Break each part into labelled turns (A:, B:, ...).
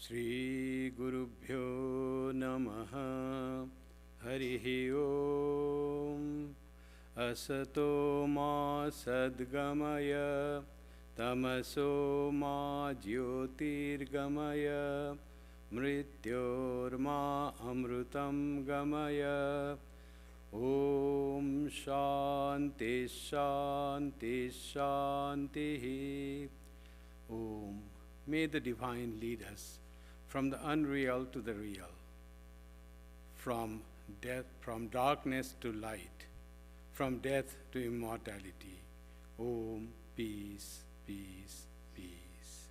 A: Shri Gurubhyo Namaha Harihi Om Asato Ma Sadgamaya Tamaso Ma Jyotirgamaya Mrityorma Amrutam Gamaya Om Shanti Shanti Shanti Om. May the Divine lead us from the unreal to the real, from darkness to light, from death to immortality. Om, peace, peace, peace.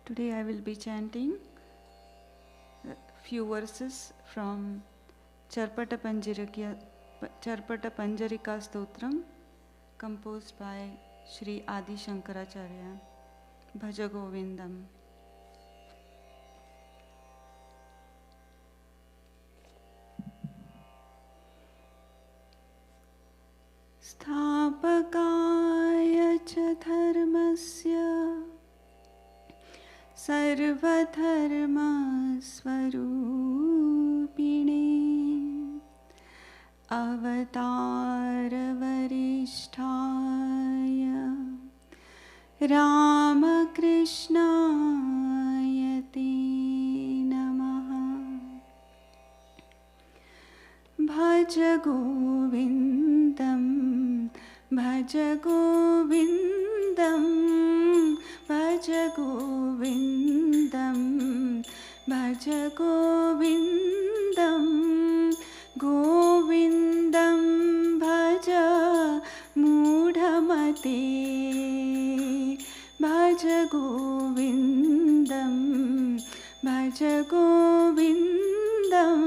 B: Today I will be chanting a few verses from Charpata Panjarika Stotram, composed by Sri Adi Shankara. Bhaja Govindam. Sthapakaya cha dharmasya Sarvadharma Swarupine Avatara Varishtaya Ramakrishnayate Namaha. Bhaja Govindam, Bhaja Govindam, Bhaja Govindam, Bhaja Govindam, Govindam Bhaja Mudhamate. Bhaja Govindam, Bhaja Govindam,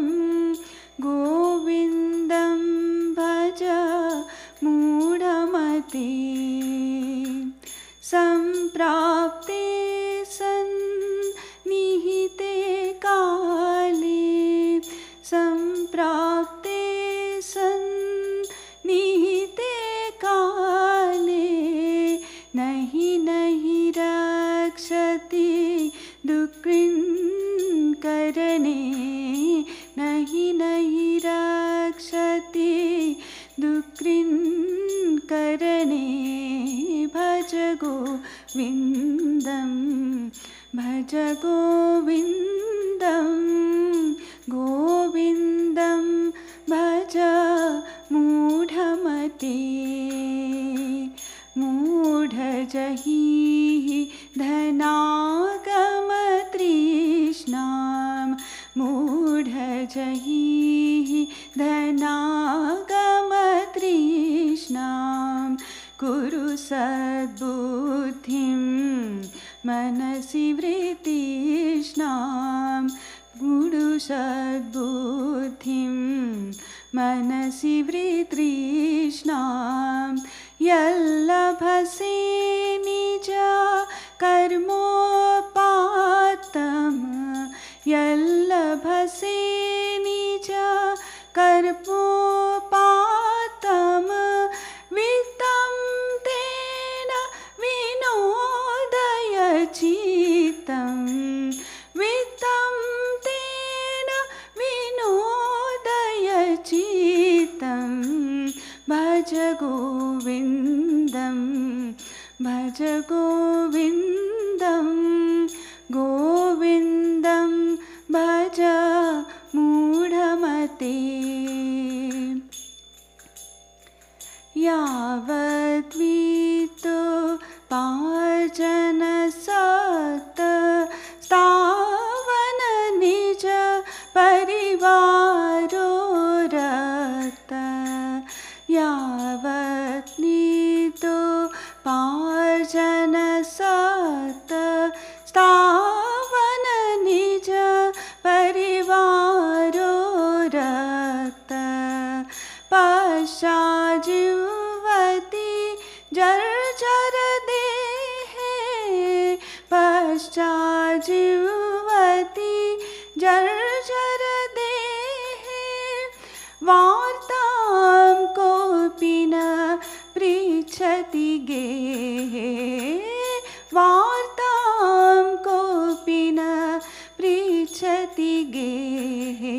B: Govindam Bhaja Mudhamate. Samprapte sannihite kale, samprapte sannihite kale, nahi nahi rakshati dukrin karane, nahi nahi rakshati dukrin karane. Bhaja Govindam, Bhaja Govindam, Govindam Bhaja Mudhamate. Mudha jahi dhanagama trishnam, Mudha jahi dhanagama trishnam, Kuru sadbuddhim manasi vritishnam, Kuru sadbuddhim manasi vritishnam, Yallabhase nija karmopatam, Yallabhase nija karmopatam, Vitam tena vinodaya chitam, Vitam tena vinodaya chitam. Bhaja Govindam, Bhaja Govindam, Govindam Bhaja Mudhamate. Yavat vito pajana sata stavana nija parivaro rata. Yavat vito pajana sata stavana nija जर्जर देहे वार्तां कोऽपि न पृच्छति गेहे वार्तां कोऽपि न पृच्छति गेहे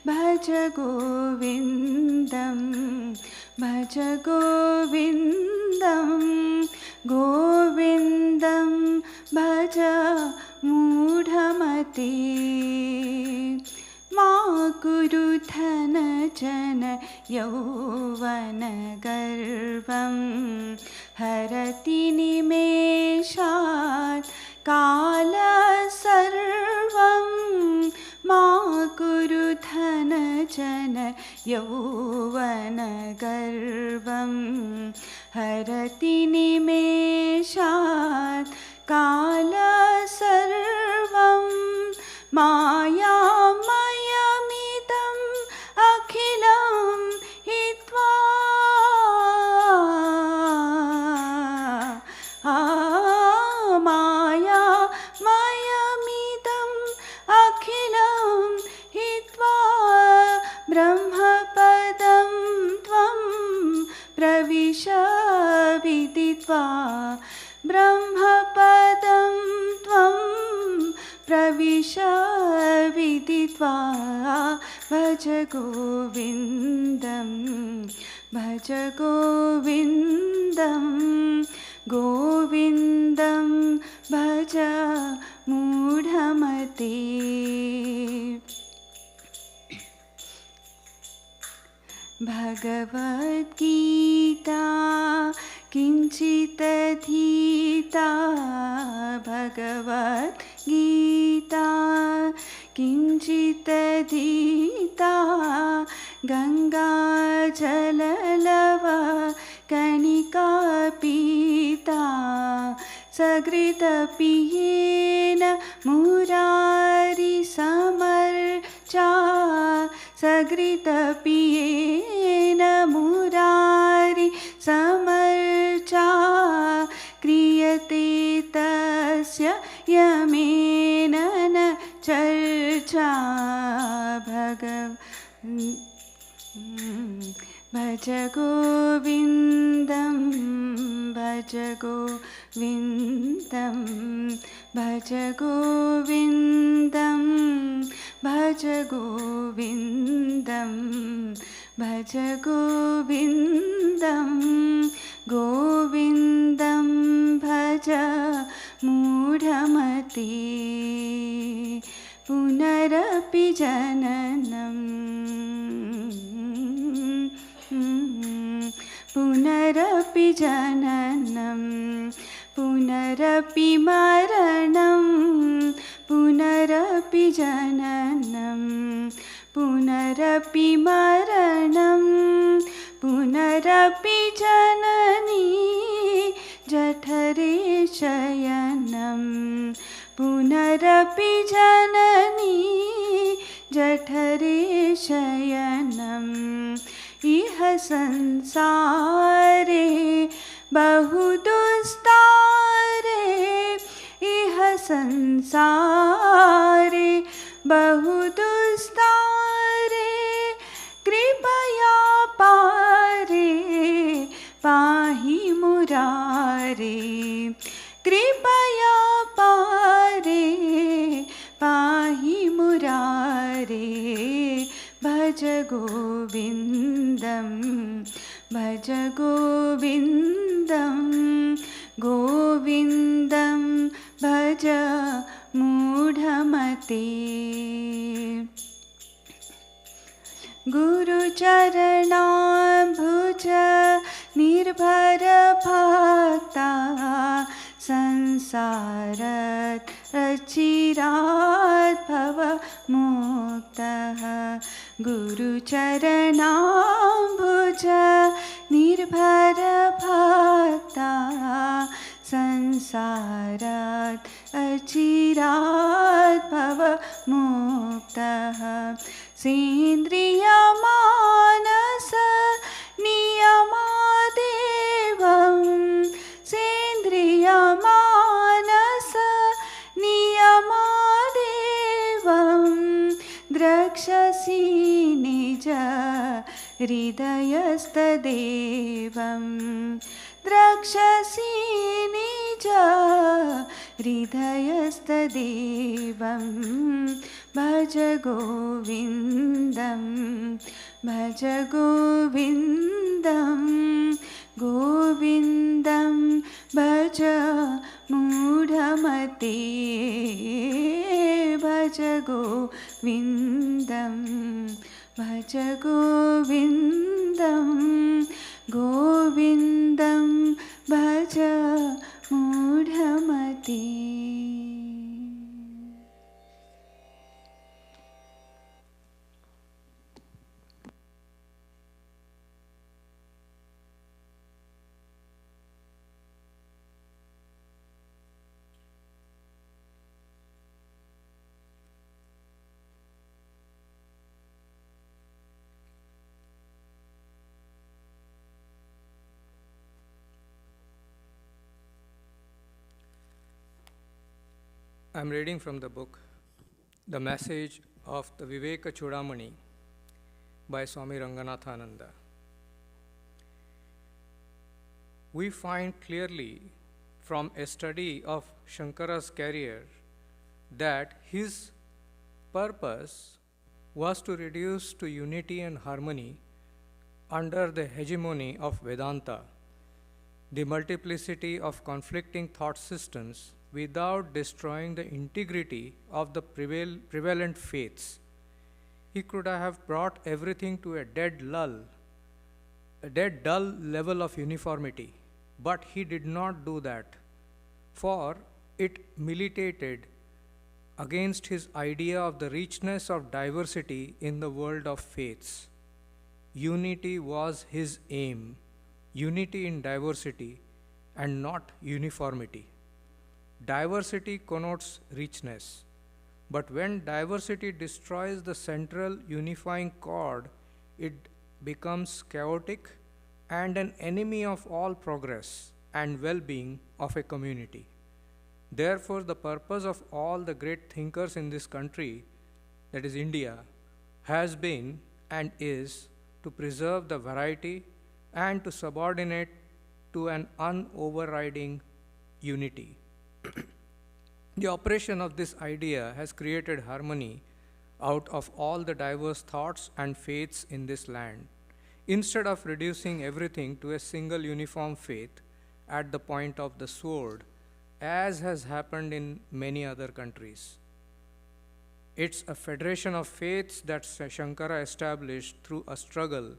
B: भज गोविन्दं भज गोविन्दं गोविन्दं भज मूढमते मा कुरु धनजन यौवनगर्वं हरति निमेषात् कालः सर्वं मा कुरु धनजन यौवनगर्वं हरति निमेषात् कालः सर्वं मायामयमिदम् अखिलं हित्वा मायामयमिदम् अखिलं हित्वा ब्रह्मपदं त्वं प्रविश विदित्वा ब्रह्मपदं त्वं प्रविश विदित्वा भज गोविन्दं भज गोविन्दं गोविन्दं भज मूढमते भगवद्गीता किञ्चिदधीता भगवद्गीता किञ्चिदधीता गङ्गाजललव कणिका पीता सकृदपियेन मुरारिसमर्चा सकृदपियेन मुरारिसमर्चा क्रियते तस्य यमेन न चर्चा भज गोविन्दं भज गोविन्दं भज गोविन्दं भज गोविन्दं भज गोविन्दं गोविन्दं भज मूढमते पुनरपि जननं पुनरपि जननं पुनरपि मरणं पुनरपि जननं पुनरपि मरणं पुनरपि जननी जठरे शयनं पुनरपि जननी जठरे शयनम् इह संसारे बहुदुस्तारे इह संसारे बहुदुस्तारे कृपया पारे पाहि मुरारे कृपया पारे पाहि मुरारे भज गोविन्दं भज गोविन्दं गोविन्दं भज मूढमते गुरुचरणाम्बुज निर्भर भक्ता संसारात् चिरात् भव मुक्तः गुरुचरणाम्बुज निर्भर भक्ता संसारात् चिरात् भव मुक्तः सेन्द्रियमानस नियमादेवं सेन्द्रियमानस नियमादेवं द्रक्षसि निज हृदयस्तदेवं द्रक्षसि निज हृदयस्तदेवं भज गोविन्दं भज गोविन्दं गोविन्दं भज मूढमते भज गोविन्दं भज गोविन्दं गोविन्दं भज मूढमते.
C: I'm reading from the book, The Message of the Viveka Chudamani by Swami Ranganathananda. We find clearly from a study of Shankara's career that his purpose was to reduce to unity and harmony under the hegemony of Vedanta, the multiplicity of conflicting thought systems without destroying the integrity of the prevalent faiths. He could have brought everything to a dead dull level of uniformity, but he did not do that, for it militated against his idea of the richness of diversity in the world of faiths. Unity was his aim, unity in diversity and not uniformity. Diversity connotes richness, but when diversity destroys the central unifying chord, it becomes chaotic and an enemy of all progress and well-being of a community. Therefore, the purpose of all the great thinkers in this country, that is India, has been and is to preserve the variety and to subordinate to an unoverriding unity. The operation of this idea has created harmony out of all the diverse thoughts and faiths in this land. Instead of reducing everything to a single uniform faith at the point of the sword, as has happened in many other countries. It's a federation of faiths that Shankara established through a struggle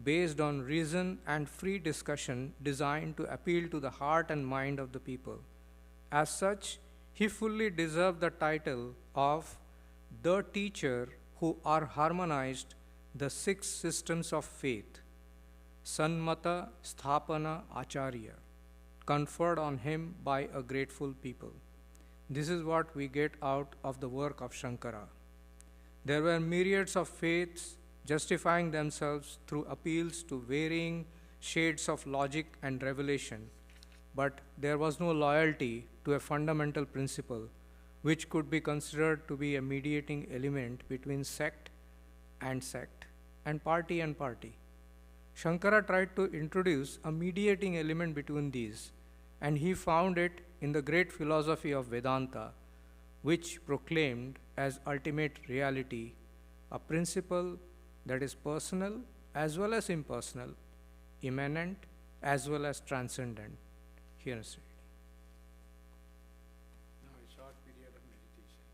C: based on reason and free discussion designed to appeal to the heart and mind of the people. As such, he fully deserved the title of the teacher who harmonized the 6 systems of faith, Sanmata Sthapana Acharya, conferred on him by a grateful people. This is what we get out of the work of Shankara. There were myriads of faiths justifying themselves through appeals to varying shades of logic and revelation, but there was no loyalty to a fundamental principle which could be considered to be a mediating element between sect and party and party. Shankara tried to introduce a mediating element between these, and he found it in the great philosophy of Vedanta, which proclaimed as ultimate reality a principle that is personal as well as impersonal, immanent as well as transcendent. Here is it.
A: Now a short period of meditation.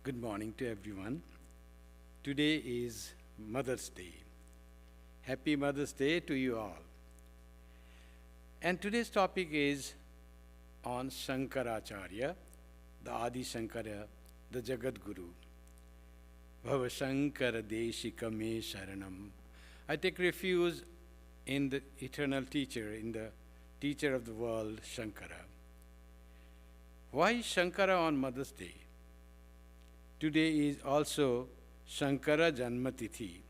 A: Good morning to everyone. Today is Mother's Day. Happy Mother's Day to you all. And today's topic is on Shankaracharya, the Adi Shankara, the Jagadguru. Bhava Shankara Deshika me Sharanam. I take refuge in the eternal teacher, in the teacher of the world, Shankara. Why Shankara on Mother's Day? Today is also Shankara Janmatithi,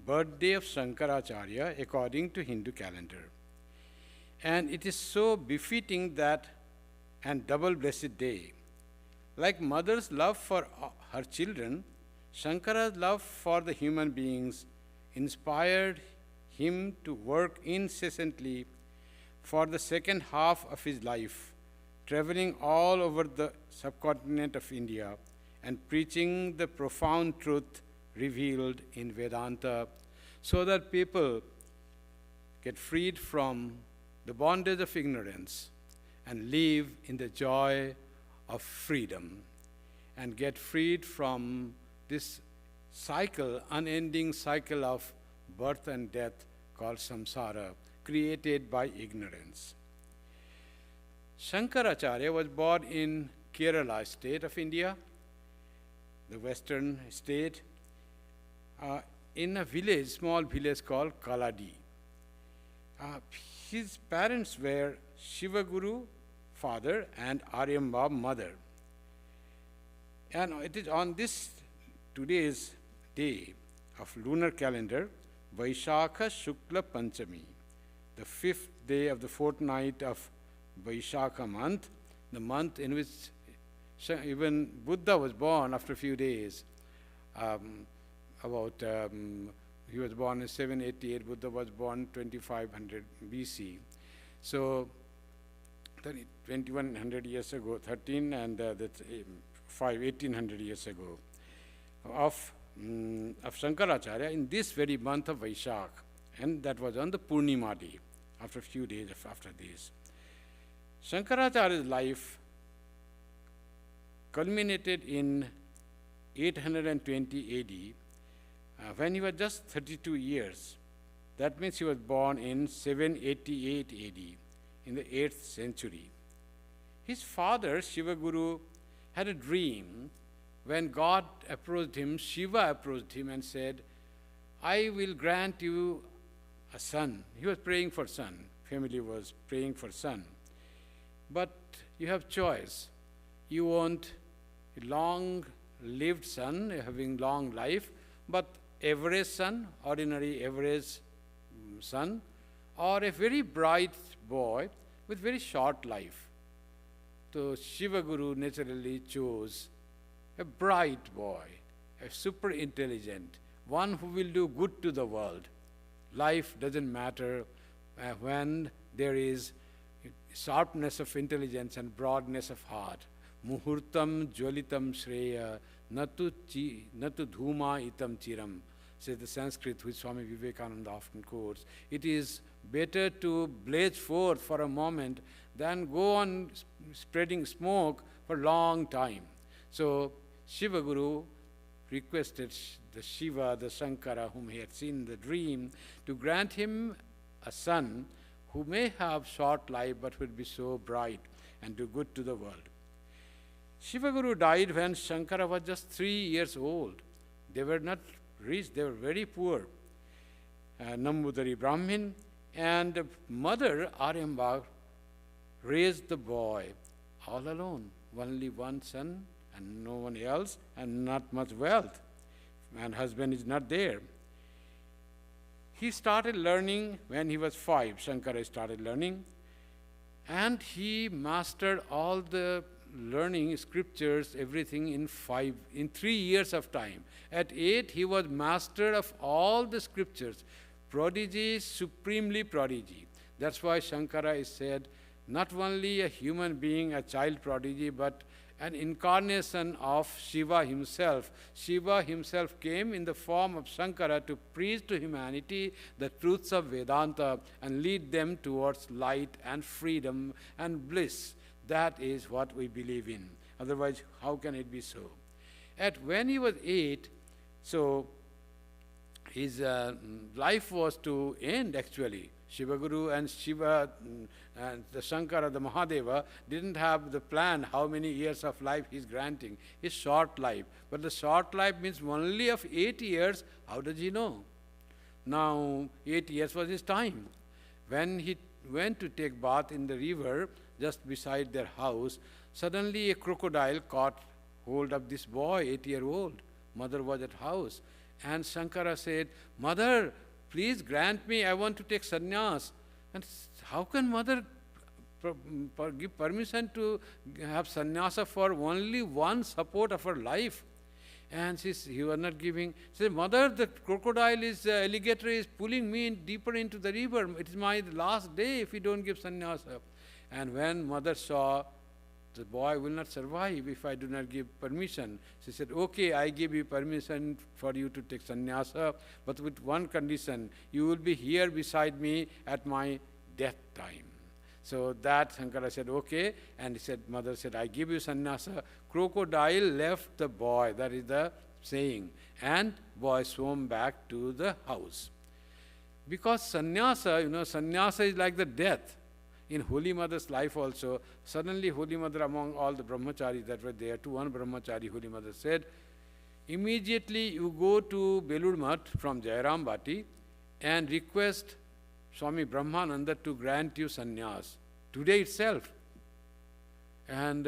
A: birthday of Shankaracharya according to Hindu calendar. And it is so befitting that and double blessed day. Like mother's love for her children, Shankara's love for the human beings inspired him to work incessantly for the second half of his life, traveling all over the subcontinent of India and preaching the profound truth revealed in Vedanta so that people get freed from the bondage of ignorance and live in the joy of freedom and get freed from this cycle, unending cycle of birth and death called samsara, created by ignorance. Shankaracharya was born in Kerala state of India, the western state, in a village, small village called Kaladi. His parents were Shivaguru, father, and Aryamba, mother. And it is on this today's day of lunar calendar, Vaishakha Shukla Panchami, the 5th day of the fortnight of Vaishakha month, the month in which even Buddha was born after a few days. He was born in 788, Buddha was born 2500 BC. So 2100 years ago, 13 and that's 1800 years ago, of Shankaracharya in this very month of Vaishakh, and that was on the Purnima day, after a few days after this. Shankaracharya's life culminated in 820 AD, when he was just 32 years. That means he was born in 788 AD, in the 8th century. His father, Shivaguru, had a dream. When God approached him, Shiva approached him and said, I will grant you a son. He was praying for son. Family was praying for son. But you have choice. You want a long-lived son, having long life, but average son, ordinary average son, or a very bright boy with very short life. So Shivaguru naturally chose a bright boy, a super intelligent, one who will do good to the world. Life doesn't matter when there is sharpness of intelligence and broadness of heart. Muhurtam jwalitam shreya natu dhuma itam chiram, says the Sanskrit which Swami Vivekananda often quotes. It is better to blaze forth for a moment than go on spreading smoke for a long time. So Shivaguru requested the Shiva, the Shankara, whom he had seen in the dream, to grant him a son who may have short life but will be so bright and do good to the world. Shivaguru died when Shankara was just 3 years old. They were not rich, they were very poor. Nambudari Brahmin and mother Aryamba raised the boy all alone, only one son and no one else, and not much wealth, and husband is not there. He started learning when he was 5. Shankara started learning, and he mastered all the learning scriptures, everything in 3 years of time. At 8, he was master of all the scriptures. Prodigy, supremely prodigy. That's why Shankara is said not only a human being, a child prodigy, but an incarnation of Shiva himself. Shiva himself came in the form of Shankara to preach to humanity the truths of Vedanta and lead them towards light and freedom and bliss. That is what we believe in. Otherwise, how can it be so? When he was 8, so his life was to end actually. Shivaguru and Shiva and the Shankara, the Mahadeva, didn't have the plan how many years of life he's granting. His short life. But the short life means only of 8 years. How does he know? Now, 8 years was his time. When he went to take bath in the river just beside their house, suddenly a crocodile caught hold of this boy, 8-year-old. Mother was at house. And Shankara said, "Mother, please grant me, I want to take sannyas." And how can mother give permission to have sannyasa for only one support of her life? And he was not giving. She said, "Mother, the crocodile alligator is pulling me deeper into the river. It is my last day if you don't give sannyasa." And when mother saw, the boy will not survive if I do not give permission, she said, "Okay, I give you permission for you to take sannyasa, but with one condition, you will be here beside me at my death time." So that Shankara said, "Okay," and he said, mother said, "I give you sannyasa." Crocodile left the boy, that is the saying, and boy swam back to the house. Because sannyasa, sannyasa is like the death. In Holy Mother's life also, suddenly Holy Mother, among all the brahmacharis that were there, to one brahmachari, Holy Mother said, "Immediately you go to Belur Math from Jairam Bhati and request Swami Brahmananda to grant you sannyas today itself." And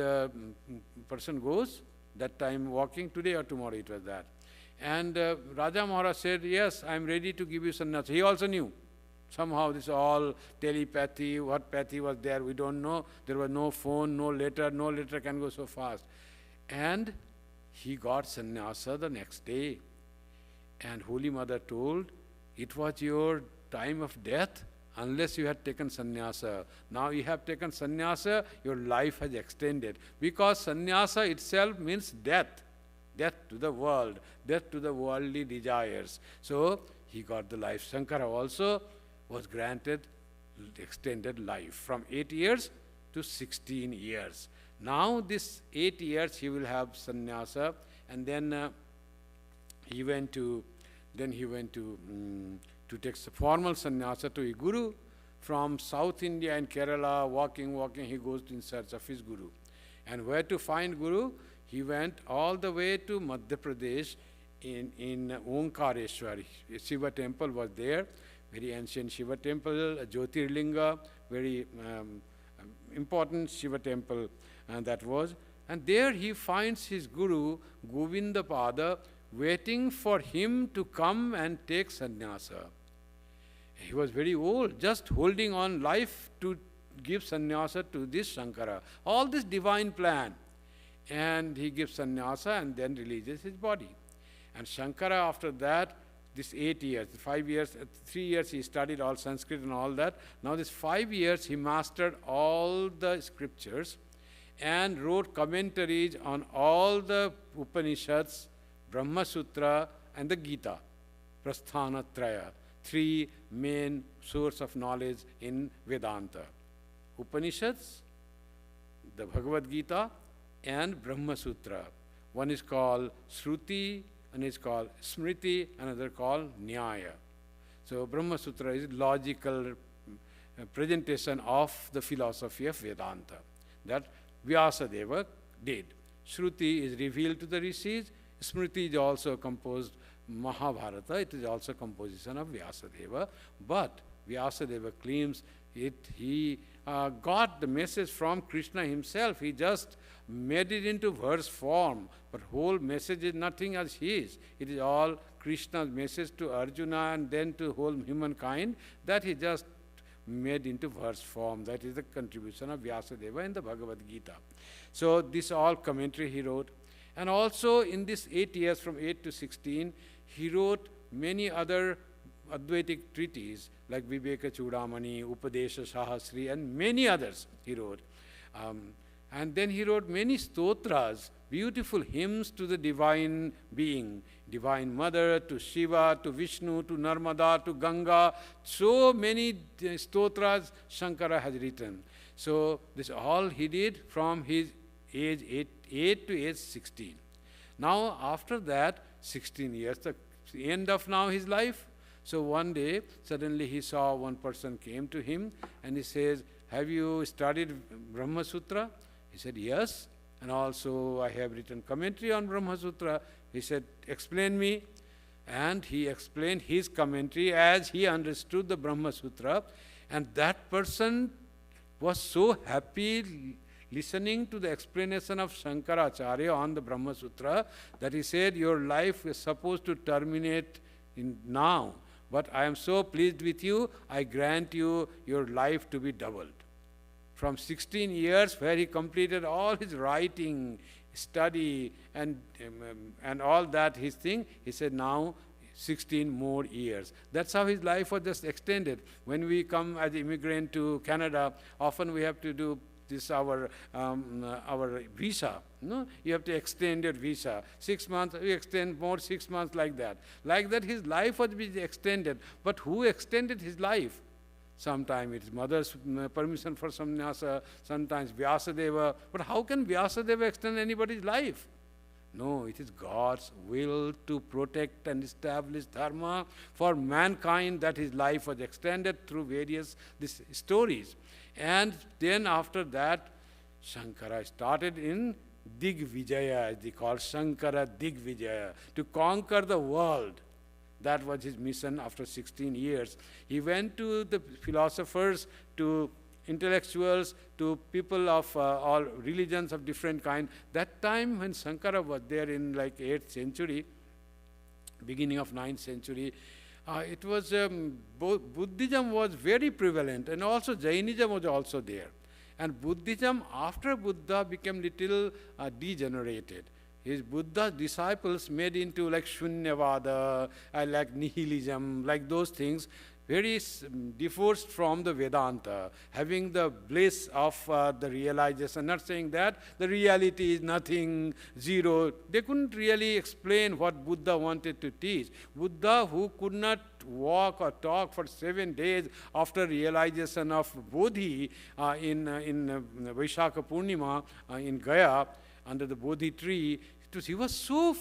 A: person goes, that time walking, today or tomorrow it was that. And Raja Maharaj said, "Yes, I am ready to give you sannyas." He also knew. Somehow this all telepathy, what pathy was there, we don't know. There was no phone, no letter can go so fast. And he got sannyasa the next day. And Holy Mother told, "It was your time of death unless you had taken sannyasa. Now you have taken sannyasa, your life has extended." Because sannyasa itself means death. Death to the world, death to the worldly desires. So he got the life. Shankara also was granted extended life from 8 years to 16 years. Now this 8 years he will have sannyasa, and then he went to take formal sannyasa to a guru from South India and Kerala. Walking, he goes in search of his guru. And where to find guru? He went all the way to Madhya Pradesh in Omkareshwar. A Shiva temple was there. Very ancient Shiva temple, a Jyotirlinga, very important Shiva temple that was. And there he finds his guru, Govindapada, waiting for him to come and take sannyasa. He was very old, just holding on life to give sannyasa to this Shankara. All this divine plan. And he gives sannyasa and then releases his body. And Shankara after that, this 8 years, 5 years, 3 years he studied all Sanskrit and all that. Now this 5 years he mastered all the scriptures and wrote commentaries on all the Upanishads, Brahma Sutra and the Gita, Prasthana Traya, 3 main source of knowledge in Vedanta. Upanishads, the Bhagavad Gita and Brahma Sutra. One is called Shruti, and is called Smriti, another called Nyaya. So Brahma Sutra is logical presentation of the philosophy of Vedanta that Vyasadeva did. Shruti is revealed to the rishis. Smriti is also composed Mahabharata. It is also composition of Vyasadeva. But Vyasadeva claims he got the message from Krishna himself. He just made it into verse form. But whole message is nothing as his. It is all Krishna's message to Arjuna and then to whole humankind that he just made into verse form. That is the contribution of Vyasadeva in the Bhagavad Gita. So this all commentary he wrote. And also in this 8 years, from 8 to 16, he wrote many other Advaitic treatises like Viveka Chudamani, Upadesha Sahasri, and many others he wrote. And then he wrote many stotras, beautiful hymns to the divine being, divine mother, to Shiva, to Vishnu, to Narmada, to Ganga. So many stotras Shankara has written. So this all he did from his age 8 to age 16. Now, after that, 16 years, the end of now his life. So one day, suddenly he saw one person came to him and he says, have you studied Brahma Sutra? He said, yes. And also I have written commentary on Brahma Sutra. He said, explain me. And he explained his commentary as he understood the Brahma Sutra. And that person was so happy listening to the explanation of Shankaracharya on the Brahma Sutra that he said, your life is supposed to terminate in now. But I am so pleased with you, I grant you your life to be doubled. From 16 years where he completed all his writing, study and all that, his thing, he said now 16 more years. That's how his life was just extended. When we come as immigrant to Canada, often we have to do this our visa. No, you have to extend your visa. 6 months, we extend more 6 months like that. Like that, his life was being extended. But who extended his life? Sometimes it's mother's permission for sannyasa, sometimes Vyasadeva. But how can Vyasadeva extend anybody's life? No, it is God's will to protect and establish Dharma for mankind that his life was extended through various stories. And then after that, Shankara started in Digvijaya, as they call Sankara-Digvijaya, to conquer the world. That was his mission after 16 years. He went to the philosophers, to intellectuals, to people of all religions of different kind. That time when Shankara was there in like 8th century, beginning of 9th century, it was Buddhism was very prevalent, and also Jainism was also there. And Buddhism after Buddha became little degenerated. His Buddha's disciples made into like Shunyavada, like nihilism, like those things, very divorced from the Vedanta, having the bliss of the realization, not saying that the reality is nothing, zero. They couldn't really explain what Buddha wanted to teach. Buddha, who could not walk or talk for 7 days after realization of Bodhi in Vaishakha Purnima in Gaya, under the Bodhi tree, he was so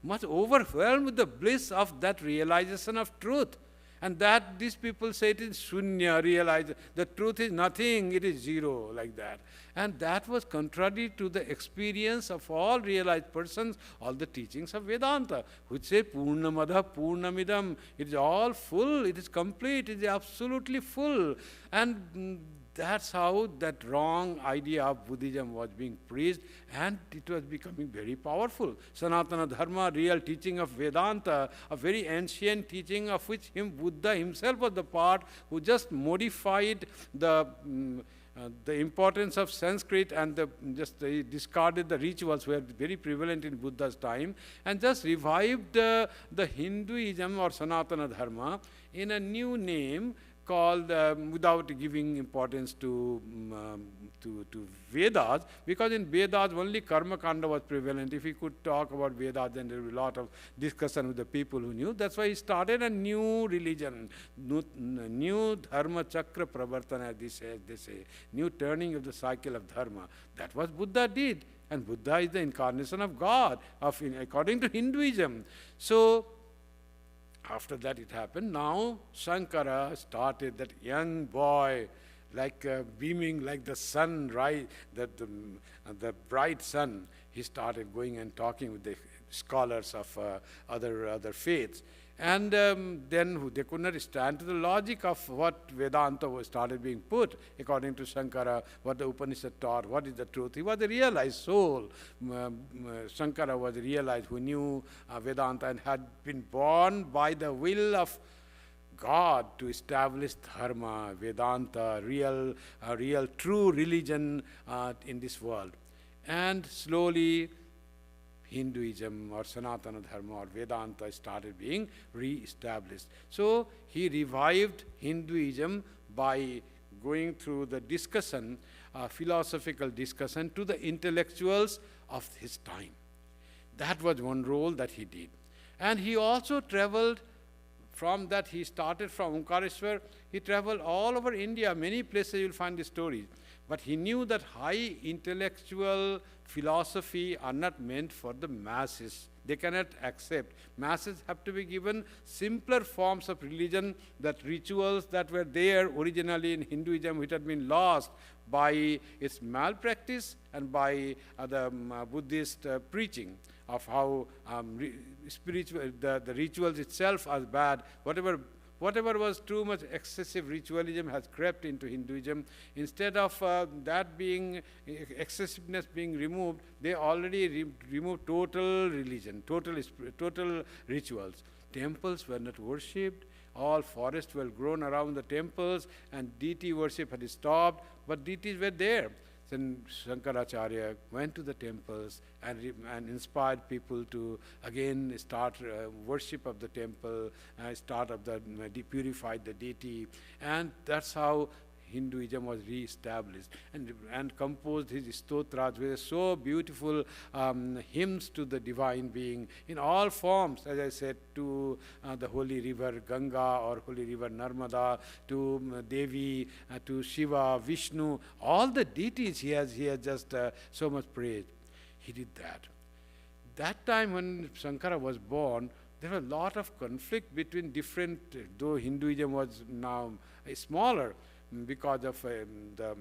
A: much overwhelmed with the bliss of that realization of truth. And that these people say it is shunya, realize the truth is nothing, it is zero, like that. And that was contrary to the experience of all realized persons, all the teachings of Vedanta, which say Purnamada Purnamidam, it is all full, it is complete, it is absolutely full. And that's how that wrong idea of Buddhism was being preached, and it was becoming very powerful. Sanatana Dharma, real teaching of Vedanta, a very ancient teaching of which Buddha himself was the part, who just modified the importance of Sanskrit and just discarded the rituals were very prevalent in Buddha's time, and just revived the Hinduism or Sanatana Dharma in a new name called, without giving importance to Vedas, because in Vedas only Karma Kanda was prevalent. If he could talk about Vedas, then there would be a lot of discussion with the people who knew. That's why he started a new religion, new Dharma Chakra Pravartana, they say, new turning of the cycle of Dharma. That was Buddha did, and Buddha is the incarnation of God, according to Hinduism. So, after that it happened. Now Shankara started, that young boy, like beaming like the sun, right? The bright sun. He started going and talking with the scholars of other faiths. And then they could not stand to the logic of what Vedanta was started being put, according to Shankara, what the Upanishad taught, what is the truth. He was a realized soul. Shankara was realized, who knew Vedanta and had been born by the will of God to establish Dharma, Vedanta, real true religion in this world. And slowly Hinduism or Sanatana Dharma or Vedanta started being re-established. So he revived Hinduism by going through the discussion, philosophical discussion, to the intellectuals of his time. That was one role that he did. And he also traveled. From that, he started from Omkareshwar. He traveled all over India, many places you will find the stories. But he knew that high intellectual philosophy are not meant for the masses. They cannot accept. Masses have to be given simpler forms of religion, that rituals that were there originally in Hinduism, which had been lost by its malpractice and by the Buddhist preaching of how spiritual the rituals itself are bad. Whatever was too much excessive ritualism has crept into Hinduism. Instead of that being excessiveness being removed, they already removed total religion, total rituals. Temples were not worshipped. All forests were grown around the temples, and deity worship had stopped, but deities were there. Then Shankaracharya went to the temples and inspired people to again start worship of the temple, start of the purified the deity, and that's how Hinduism was re-established, and composed his stotras, which are so beautiful hymns to the divine being in all forms, as I said, to the holy river Ganga or holy river Narmada, to Devi, to Shiva, Vishnu, all the deities he has just so much praised. He did that. That time when Shankara was born, there was a lot of conflict between different, though Hinduism was now smaller, because of the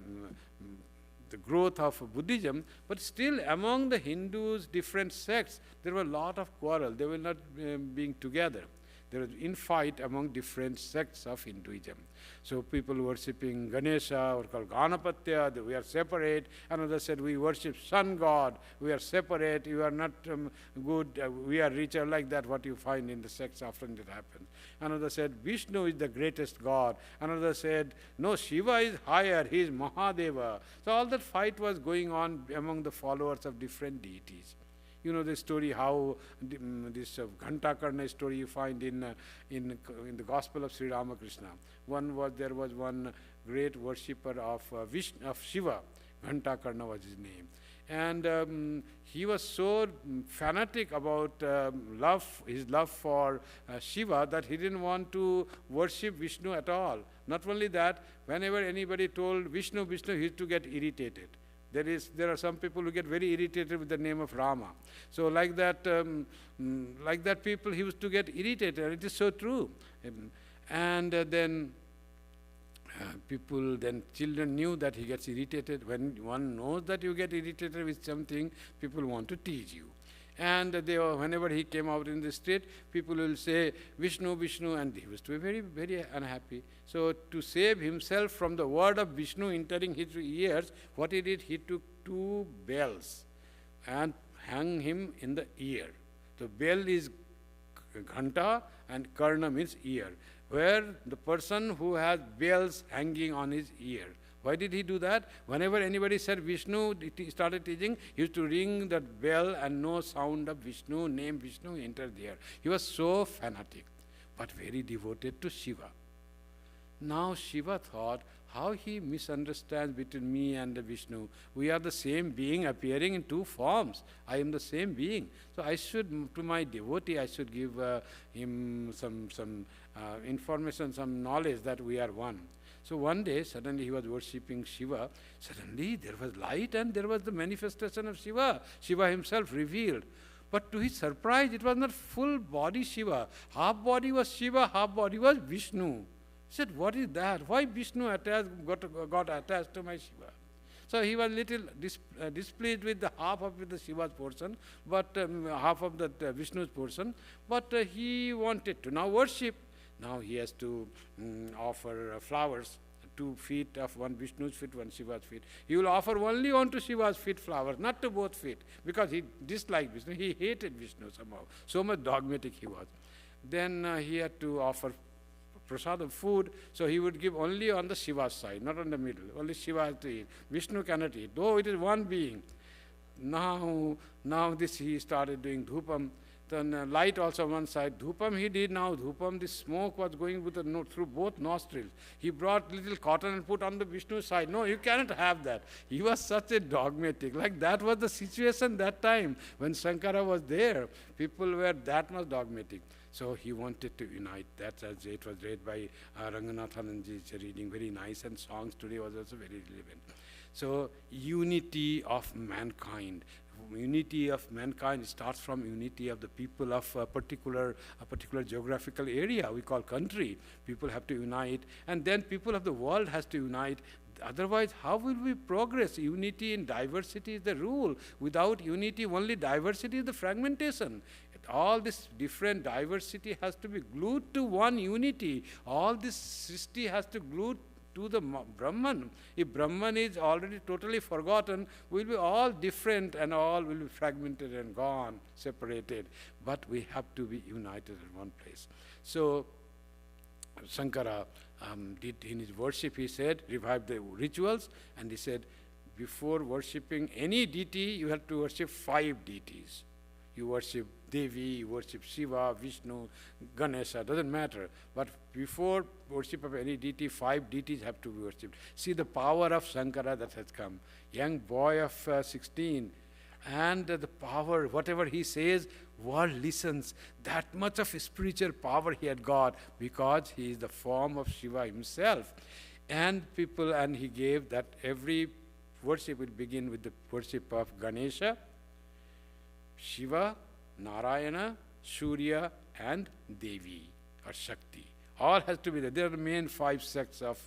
A: growth of Buddhism, but still among the Hindus, different sects, there were a lot of quarrel. They were not being together. There was infight among different sects of Hinduism. So people worshipping Ganesha were called Ganapatya, we are separate. Another said, we worship sun god, we are separate, you are not good, we are richer, like that, what you find in the sects often that happens. Another said, Vishnu is the greatest god. Another said, no, Shiva is higher, he is Mahadeva. So all that fight was going on among the followers of different deities. You know the story how this Ghantakarna story you find in the Gospel of Sri Ramakrishna. There was one great worshipper of Shiva. Ghantakarna was his name, and he was so fanatic about his love for Shiva, that he didn't want to worship Vishnu at all. Not only that, whenever anybody told Vishnu, he used to get irritated. There are some people who get very irritated with the name of Rama. So like that people, he used to get irritated, and it is so true. And then children knew that he gets irritated. When one knows that you get irritated with something, people want to tease you. And whenever he came out in the street, people will say, Vishnu, Vishnu, and he was to be very, very unhappy. So to save himself from the word of Vishnu entering his ears, what he did, he took 2 bells and hung him in the ear. The bell is Ghanta and Karna means ear, where the person who has bells hanging on his ear. Why did he do that? Whenever anybody said Vishnu, he started teaching, he used to ring that bell and no sound of Vishnu, name Vishnu entered there. He was so fanatic, but very devoted to Shiva. Now Shiva thought, how he misunderstands between me and Vishnu. We are the same being appearing in 2 forms. I am the same being. So I should, to my devotee, I should give him some information, some knowledge that we are one. So one day, suddenly he was worshipping Shiva. Suddenly there was light and there was the manifestation of Shiva. Shiva himself revealed. But to his surprise, it was not full body Shiva. Half body was Shiva, half body was Vishnu. He said, what is that? Why Vishnu got attached to my Shiva? So he was little displeased with the half of the Shiva's portion, but half of the Vishnu's portion. But he wanted to now worship. Now he has to offer flowers, 2 feet of one Vishnu's feet, one Shiva's feet. He will offer only onto Shiva's feet flowers, not to both feet, because he disliked Vishnu. He hated Vishnu somehow. So much dogmatic he was. Then he had to offer prasadam food, so he would give only on the Shiva's side, not on the middle. Only Shiva has to eat. Vishnu cannot eat, though it is one being. Now this he started doing dhupam. Then light also one side. Dhupam he did now. Dhupam, the smoke was going through both nostrils. He brought little cotton and put on the Vishnu side. No, you cannot have that. He was such a dogmatic. Like that was the situation that time when Shankara was there. People were that much dogmatic. So he wanted to unite. That's as it was read by Ranganathananji's reading, very nice, and songs today was also very relevant. So unity of mankind. Unity of mankind starts from unity of the people of a particular geographical area we call country. People have to unite, and then people of the world has to unite. Otherwise, how will we progress? Unity in diversity is the rule. Without unity, only diversity is the fragmentation. All this different diversity has to be glued to one unity. All this Srishti has to glue to the Brahman. If Brahman is already totally forgotten, we'll be all different and all will be fragmented and gone, separated. But we have to be united in one place. So Shankara did in his worship, he said, revive the rituals, and he said, before worshipping any deity, you have to worship 5 deities. You worship Devi, you worship Shiva, Vishnu, Ganesha, doesn't matter. But before worship of any deity, 5 deities have to be worshipped. See the power of Shankara that has come. Young boy of 16, and the power, whatever he says, world listens. That much of spiritual power he had got because he is the form of Shiva himself. And he gave that every worship will begin with the worship of Ganesha, Shiva, Narayana, Surya, and Devi or Shakti. All has to be there. They are the main 5 sects of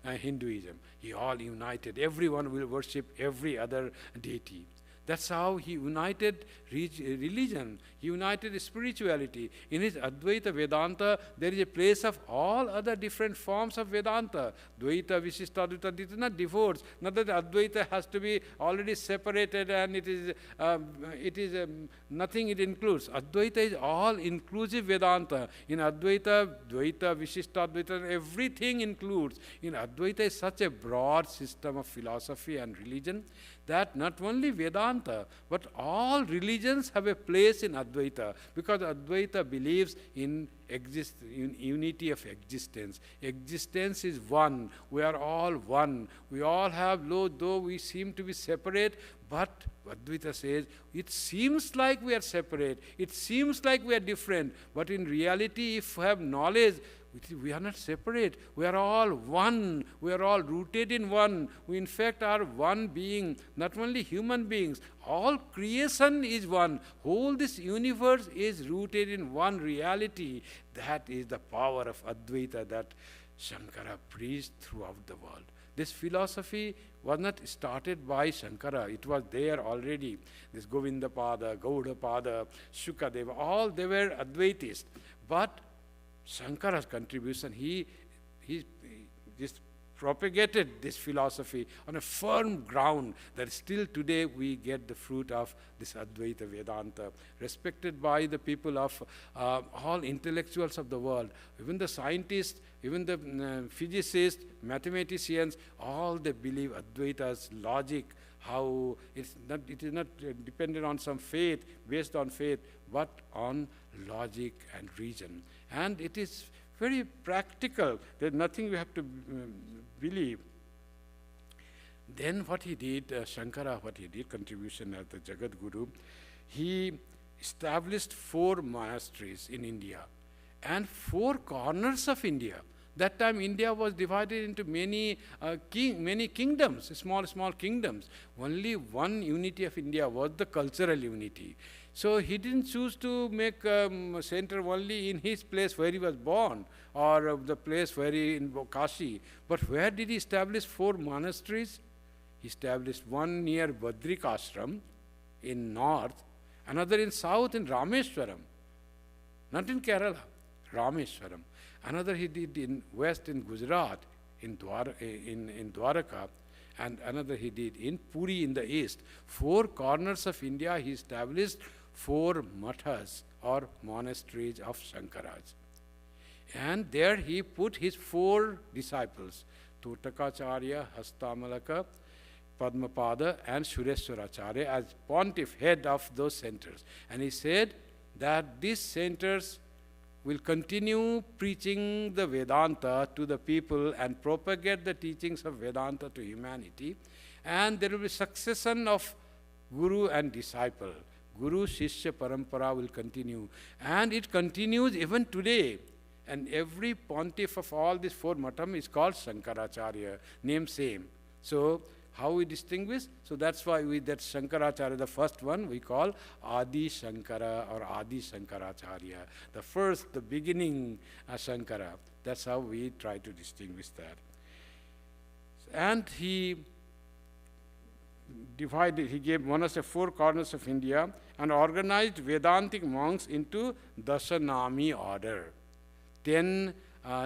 A: Hinduism. He all united. Everyone will worship every other deity. That's how he united religion. He united spirituality. In his Advaita Vedanta, there is a place of all other different forms of Vedanta. Dvaita, Visishta, Advaita, it is not divorced. Not that Advaita has to be already separated and it is nothing it includes. Advaita is all-inclusive Vedanta. In Advaita, Dvaita, Visishta, Advaita, everything includes. In Advaita is such a broad system of philosophy and religion that not only Vedanta, but all religions have a place in Advaita, because Advaita believes in unity of existence. Existence is one. We are all one. We all have, though we seem to be separate, but Advaita says, it seems like we are separate. It seems like we are different. But in reality, if we have knowledge, we are not separate. We are all one. We are all rooted in one. We in fact are one being, not only human beings. All creation is one. Whole this universe is rooted in one reality. That is the power of Advaita that Shankara preached throughout the world. This philosophy was not started by Shankara. It was there already. This Govindapada, Gaudapada, Shukadeva, all they were Advaitists. But Shankara's contribution, he just propagated this philosophy on a firm ground that still today we get the fruit of this Advaita Vedanta, respected by the people of all intellectuals of the world, even the scientists, even the physicists, mathematicians, all they believe Advaita's logic, how it is not dependent on some faith, based on faith, but on logic and reason. And it is very practical. There's nothing we have to believe. Then what he did, Shankara, contribution as the Jagadguru, he established 4 monasteries in India and 4 corners of India. That time India was divided into many kingdoms, small kingdoms. Only one unity of India was the cultural unity. So he didn't choose to make a center only in his place where he was born or the place where he in Kashi. But where did he establish 4 monasteries? He established one near Badrikashram in north, another in south in Rameshwaram, not in Kerala, Rameshwaram. Another he did in west in Gujarat, in Dwaraka, and another he did in Puri in the east. 4 corners of India he established 4 mathas or monasteries of Shankaras. And there he put his 4 disciples, Totakacharya, Hastamalaka, Padmapada, and Sureshwaracharya as pontiff, head of those centers. And he said that these centers will continue preaching the Vedanta to the people and propagate the teachings of Vedanta to humanity. And there will be succession of Guru and disciple. Guru Shishya Parampara will continue. And it continues even today. And every pontiff of all these 4 matham is called Shankaracharya, name same. So How we distinguish? So that's why that Shankaracharya, the first one, we call Adi Shankara or Adi Shankaracharya. The beginning Shankara. That's how we try to distinguish that. And he gave monastery 4 corners of India and organized Vedantic monks into Dasanami order. 10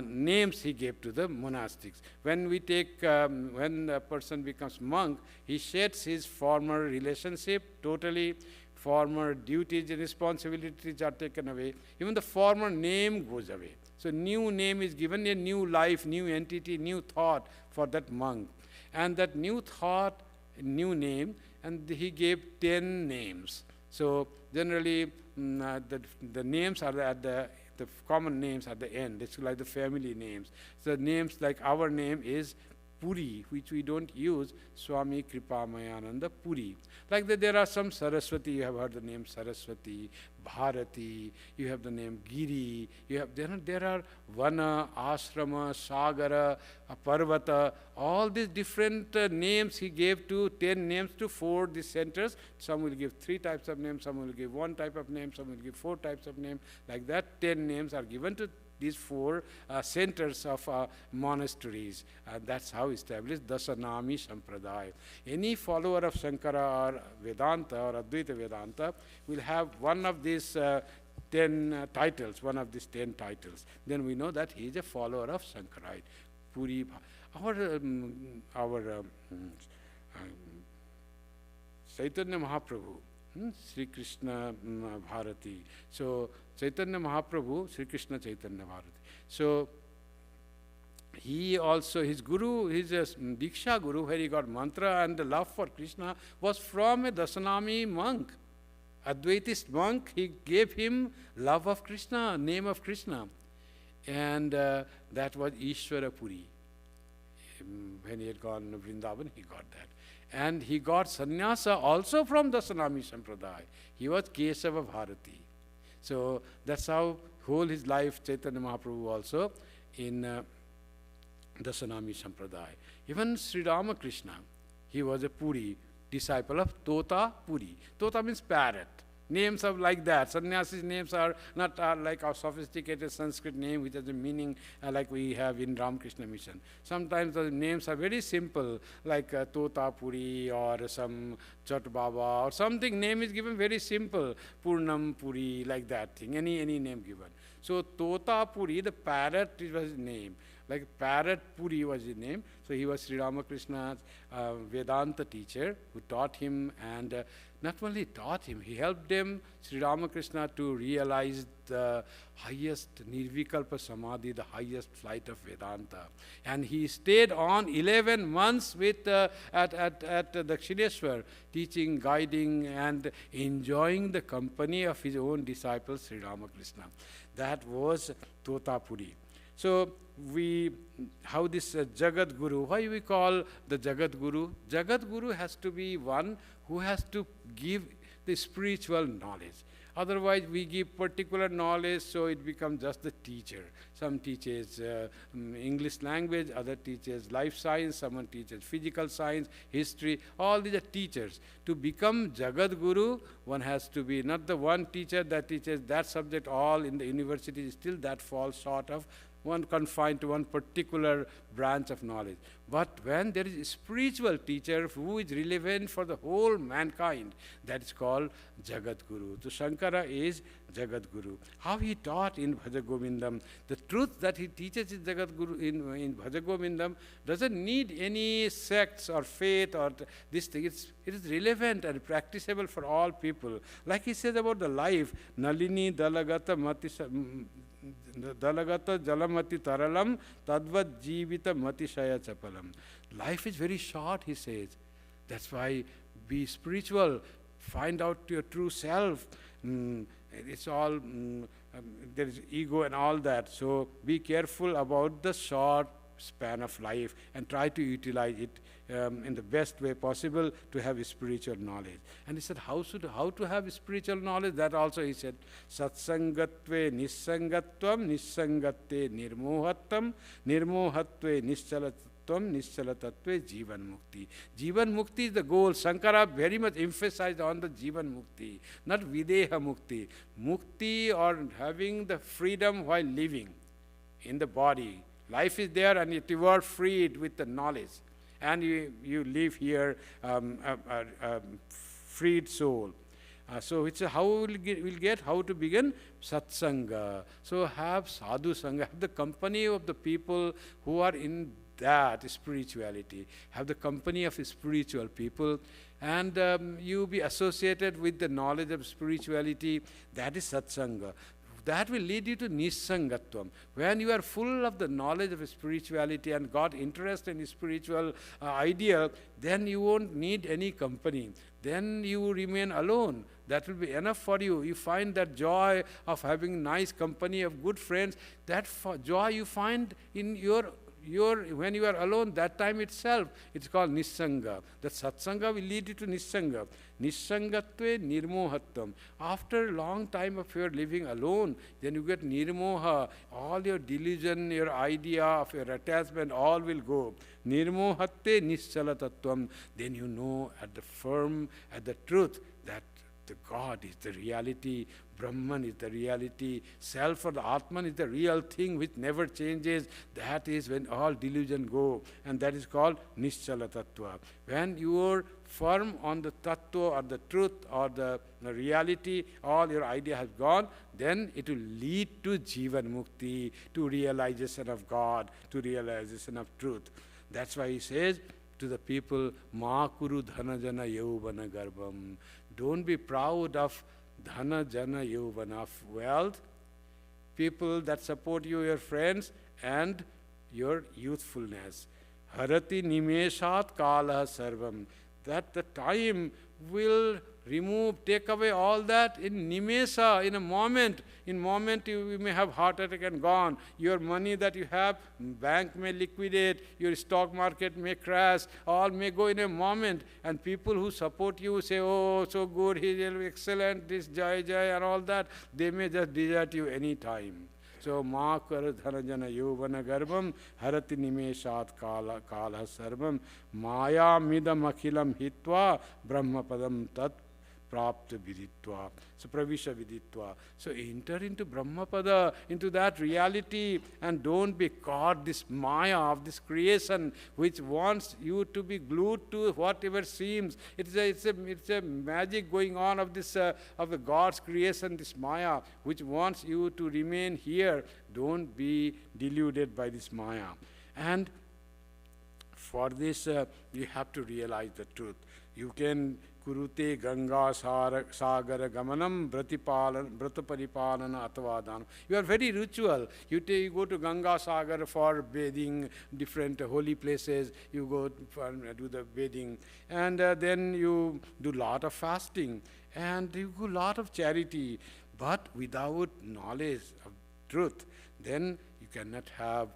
A: names he gave to the monastics. When when a person becomes monk, he sheds his former relationship totally, former duties and responsibilities are taken away. Even the former name goes away. So new name is given, a new life, new entity, new thought for that monk. And that new thought, new name, and he gave 10 names. So generally the names are at the common names at the end. It's like the family names. So names like our name is Puri, which we don't use, Swami Kripamayananda Puri. Like that, there are some Saraswati, you have heard the name Saraswati, Bharati, you have the name Giri, there are Vana, Ashrama, Sagara, Parvata, all these different names he gave to 10 names to 4 these centers. Some will give 3 types of names, some will give 1 type of name, some will give 4 types of name. Like that, 10 names are given to these 4 centers of monasteries. That's how established Dasanami Sampradaya. Any follower of Shankara or Vedanta or Advaita Vedanta will have one of these 10 titles, one of these 10 titles. Then we know that he is a follower of Shankarite. Puri, our Chaitanya Mahaprabhu, Sri Krishna Bharati. So Chaitanya Mahaprabhu, Sri Krishna Chaitanya Bharati. So he also, his guru, his Diksha guru, where he got mantra and the love for Krishna, was from a Dasanami monk. Advaitist monk, he gave him love of Krishna, name of Krishna. And that was Ishvara Puri. When he had gone to Vrindavan, he got that. And he got sannyasa also from Dasanami Sampradaya. He was Kesava Bharati. So that's how whole his life Chaitanya Mahaprabhu also in Dasanami Sampradaya. Even Sri Ramakrishna, he was a Puri, disciple of Tota Puri. Tota means parrot. Names are like that. Sannyasis' names are not like our sophisticated Sanskrit name, which has a meaning like we have in Ramakrishna Mission. Sometimes the names are very simple, like Tota Puri or some Chat Baba or something. Name is given very simple, Purnam Puri, like that thing, any name given. So Tota Puri, the parrot, was his name. Like Parrot Puri was his name. So he was Sri Ramakrishna's Vedanta teacher who taught him, and not only taught him, he helped him, Sri Ramakrishna, to realize the highest Nirvikalpa Samadhi, the highest flight of Vedanta. And he stayed on 11 months with at Dakshineshwar, teaching, guiding, and enjoying the company of his own disciple, Sri Ramakrishna. That was Totapuri. So how this Jagadguru, why we call the Jagadguru? Jagadguru has to be one who has to give the spiritual knowledge. Otherwise, we give particular knowledge, so it becomes just the teacher. Some teaches English language, other teaches life science, someone teaches physical science, history, all these are teachers. To become Jagadguru, one has to be not the one teacher that teaches that subject all in the university, still that falls short of one confined to one particular branch of knowledge. But when there is a spiritual teacher who is relevant for the whole mankind, that is called Jagadguru. So Shankara is Jagadguru. How he taught in Bhajagovindam, the truth that he teaches in Jagadguru in Bhajagovindam doesn't need any sects or faith or this thing. It is relevant and practicable for all people. Like he says about the life, Nalini Dalagata Matisa Dalagata Jalamati Taralam Tadvat Jivita Matishaya Chapalam. Life is very short, he says. That's why be spiritual, find out your true self. It's all, there is ego and all that. So be careful about the short span of life and try to utilize it in the best way possible to have spiritual knowledge. And he said, how to have spiritual knowledge? That also he said, Satsangatve nissangatvam, nissangatte nirmohattam, nirmohatve tattvam nischala tattve jivan mukti. Jivan mukti is the goal. Shankara very much emphasized on the jivan mukti, not videha mukti. Mukti or having the freedom while living in the body. Life is there and you are freed with the knowledge. And you live here freed soul. So it's how we'll get how to begin satsanga. So have sadhu sangha, have the company of the people who are in that spirituality. Have the company of spiritual people, and you be associated with the knowledge of spirituality. That is satsanga. That will lead you to nissangatvam. When you are full of the knowledge of spirituality and got interest in spiritual ideal, then you won't need any company. Then you remain alone. That will be enough for you. You find that joy of having nice company of good friends. That joy you find in your when you are alone, that time itself, it's called nissanga. That satsanga will lead you to nissanga. Nissangatve nirmohatvam. After a long time of your living alone, then you get nirmoha. All your delusion, your idea of your attachment, all will go. Nirmohatte nischala tattvam. Then you know at the truth that the God is the reality, Brahman is the reality, self or the Atman is the real thing which never changes. That is when all delusion go, and that is called Nischala Tattva. When you are firm on the Tattva or the truth or the reality, all your idea has gone, then it will lead to Jivan Mukti, to realization of God, to realization of truth. That's why he says to the people, Ma kuru dhana jana yauvana garbham. Don't be proud of dhana jana yauvana, of wealth, people that support you, your friends, and your youthfulness. Harati nimeshat kala sarvam. That the time will take away all that in nimesa, in a moment. In moment you may have heart attack and gone. Your money that you have, bank may liquidate, your stock market may crash, all may go in a moment. And people who support you say, oh, so good, he is excellent, this jai jai and all that, they may just desert you any time. So, ma kar dhanajana yovana garbham harati nimeshat kala sarvam maya midam akhilam hitva brahmapadam tat prapta viditva. So, pravisha viditva. So, enter into Brahmapada, into that reality, and don't be caught this maya of this creation which wants you to be glued to whatever seems. It's a magic going on of this of the God's creation, this maya, which wants you to remain here. Don't be deluded by this maya. And for this, you have to realize the truth. You can kurute ganga sagara gamanam bratapalipalana atavadanam. You are very ritual. You go to Ganga Sagar for bathing, different holy places. You go do the bathing, and then you do lot of fasting, and you do lot of charity. But without knowledge of truth, then you cannot have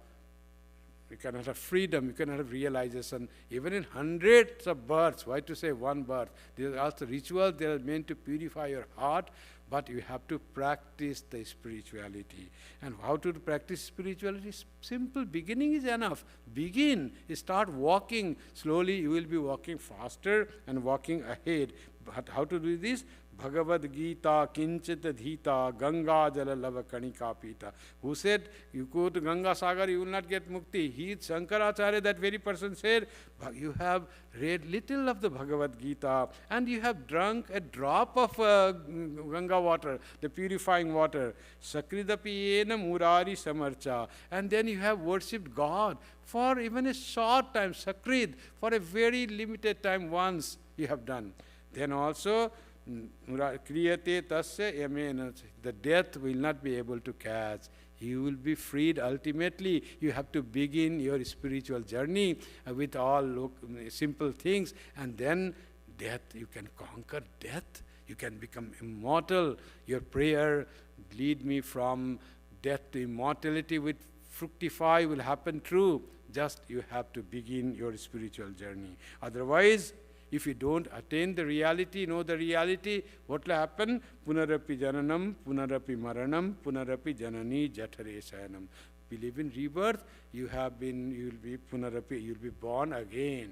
A: freedom, you cannot have realization. Even in hundreds of births, why to say one birth? There are also rituals, they are meant to purify your heart, but you have to practice the spirituality. And how to practice spirituality? Simple, beginning is enough. Begin, start walking. Slowly you will be walking faster and walking ahead. But how to do this? Bhagavad Gita kinchita dhita Ganga jala lava kanika pita. Who said you go to Ganga Sagar, you will not get mukti? He, Shankaracharya, that very person said, you have read little of the Bhagavad Gita and you have drunk a drop of Ganga water, the purifying water. Sakridapi ena murari samarcha. And then you have worshipped God for even a short time, sakrid, for a very limited time once you have done. Then also, kriyate tasya yamena, the death will not be able to catch. You will be freed ultimately. You have to begin your spiritual journey with all simple things, and then death, you can conquer death. You can become immortal. Your prayer, lead me from death to immortality, with fructify will happen true. Just you have to begin your spiritual journey. Otherwise, if you don't attain the reality, know the reality, what will happen? Punarapi jananam, punarapi maranam, punarapi janani jathare sayanam. believe in rebirth, you will be punarapi, you will be born again.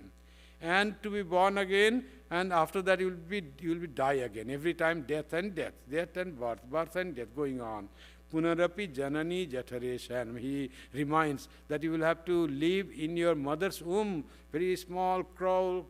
A: And to be born again, and after that you will be die again. Every time death and birth, birth and death going on. Punarapi janani jatareshan. He reminds that you will have to live in your mother's womb, very small crow,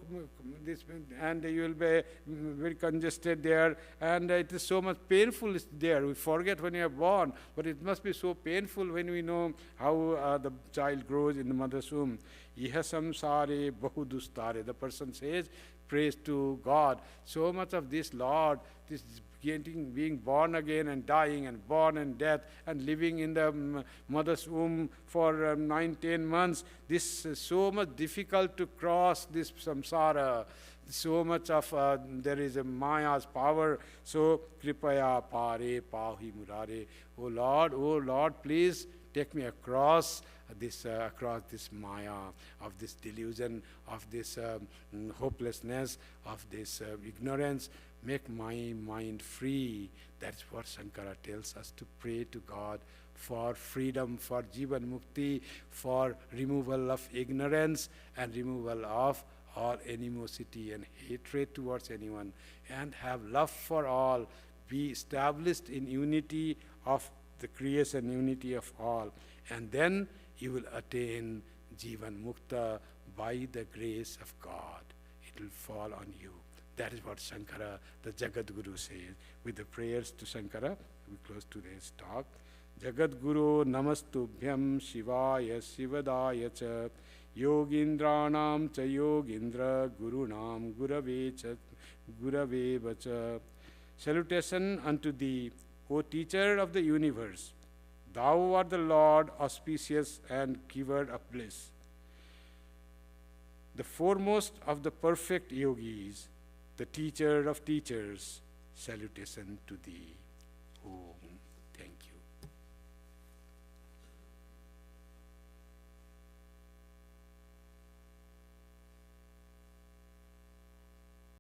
A: and you will be very congested there, and it is so much painful there. We forget when you are born, but it must be so painful when we know how the child grows in the mother's womb. Iha samsare bahu dustare. The person says, praise to God. So much of this, Lord, this being born again and dying and born and death and living in the mother's womb for 9-10 months. This is so much difficult to cross this samsara. So much of there is a Maya's power. So Kripaya pare pahi murare. Oh Lord, please take me across this Maya, of this delusion, of this hopelessness, of this ignorance. Make my mind free. That's what Shankara tells us, to pray to God for freedom, for Jivan Mukti, for removal of ignorance and removal of all animosity and hatred towards anyone, and have love for all, be established in unity of the creation, unity of all, and then you will attain Jivan Mukta by the grace of God. It will fall on you. That is what Sankara-The Jagadguru says. With the prayers to Shankara, we close today's talk. Jagadguru namastubhyam shivaya shivadaya cha yogindranam cha yogindra gurunam gurave vacha. Salutation unto thee, O teacher of the universe. Thou art the Lord, auspicious and giver of bliss, the foremost of the perfect yogis, the teacher of teachers. Salutation to thee. Om. Thank you.